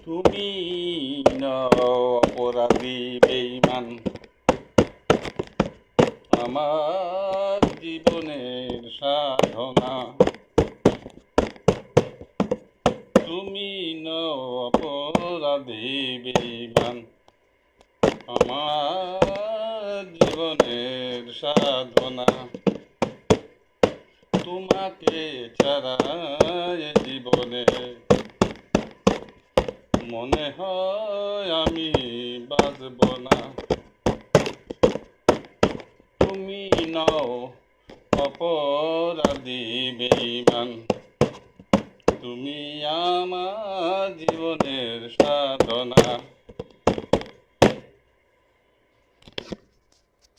তুমি অপরাধী বেঈমান, আমার জীবনের সাধনা। তুমি অপরাধী বেঈমান, আমার জীবনের সাধনা। তোমাকে ছাড়া এ জীবনে মনে হয় আমি বাঁচব না। তুমি নও অপরাধী বেঈমান, তুমি আমার জীবনের সাধনা।